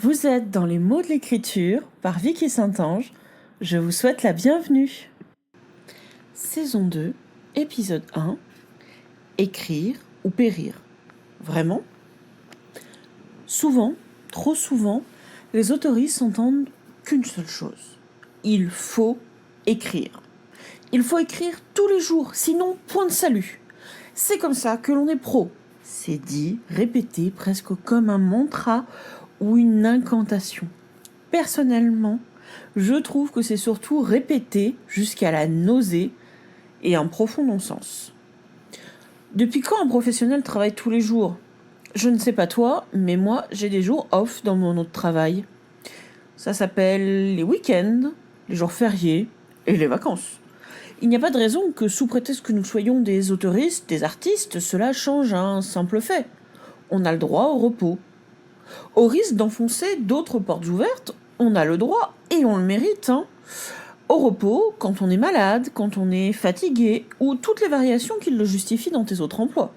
Vous êtes dans les mots de l'écriture par Vicky Saint-Ange. Je vous souhaite la bienvenue. Saison 2, épisode 1. Écrire ou périr. Vraiment ? Souvent, trop souvent, les autoristes n'entendent qu'une seule chose. Il faut écrire. Il faut écrire tous les jours, sinon point de salut. C'est comme ça que l'on est pro. C'est dit, répété, presque comme un mantra ou une incantation. Personnellement, je trouve que c'est surtout répété jusqu'à la nausée et un profond non-sens. Depuis quand un professionnel travaille tous les jours ? Je ne sais pas toi, mais moi j'ai des jours off dans mon autre travail. Ça s'appelle les week-ends, les jours fériés et les vacances. Il n'y a pas de raison que sous prétexte que nous soyons des autoristes, des artistes, cela change un simple fait. On a le droit au repos. Au risque d'enfoncer d'autres portes ouvertes, on a le droit et on le mérite. Au repos, quand on est malade, quand on est fatigué, ou toutes les variations qui le justifient dans tes autres emplois.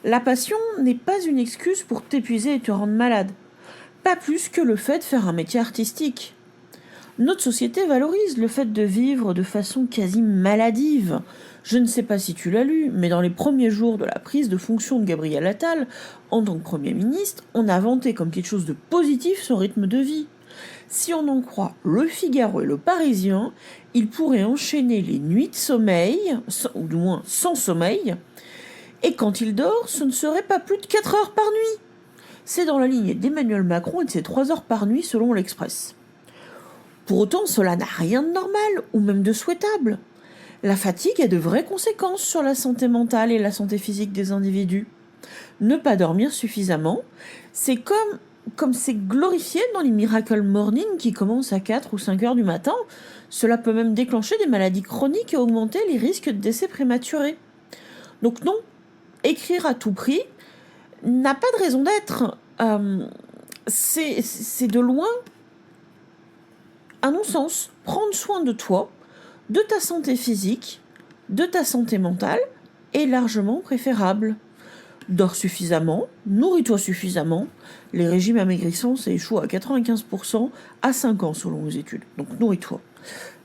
La passion n'est pas une excuse pour t'épuiser et te rendre malade. Pas plus que le fait de faire un métier artistique. Notre société valorise le fait de vivre de façon quasi maladive. Je ne sais pas si tu l'as lu, mais dans les premiers jours de la prise de fonction de Gabriel Attal, en tant que Premier ministre, on a vanté comme quelque chose de positif son rythme de vie. Si on en croit Le Figaro et Le Parisien, il pourrait enchaîner les nuits de sommeil, ou du moins sans sommeil, et quand il dort, ce ne serait pas plus de 4 heures par nuit. C'est dans la lignée d'Emmanuel Macron et de ses 3 heures par nuit selon l'Express. Pour autant, cela n'a rien de normal ou même de souhaitable. La fatigue a de vraies conséquences sur la santé mentale et la santé physique des individus. Ne pas dormir suffisamment, c'est comme c'est glorifié dans les Miracle Morning qui commencent à 4 ou 5 heures du matin. Cela peut même déclencher des maladies chroniques et augmenter les risques de décès prématurés. Donc non, écrire à tout prix n'a pas de raison d'être. C'est de loin un non-sens. Prendre soin de toi, de ta santé physique, de ta santé mentale est largement préférable. Dors suffisamment, nourris-toi suffisamment. Les régimes amaigrissants, ça échoue à 95% à 5 ans selon les études. Donc nourris-toi.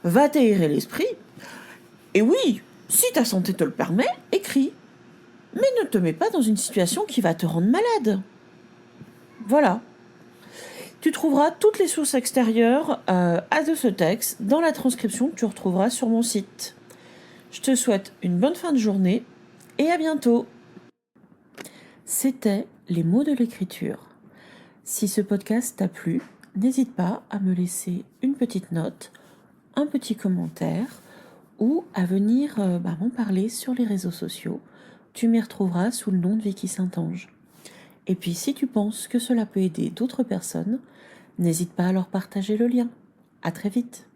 Va t'aérer l'esprit. Et oui, si ta santé te le permet, écris. Mais ne te mets pas dans une situation qui va te rendre malade. Voilà. Tu trouveras toutes les sources extérieures à de ce texte dans la transcription que tu retrouveras sur mon site. Je te souhaite une bonne fin de journée et à bientôt. C'était les mots de l'écriture. Si ce podcast t'a plu, n'hésite pas à me laisser une petite note, un petit commentaire ou à venir m'en parler sur les réseaux sociaux. Tu m'y retrouveras sous le nom de Vicky Saint-Ange. Et puis si tu penses que cela peut aider d'autres personnes, n'hésite pas à leur partager le lien. À très vite.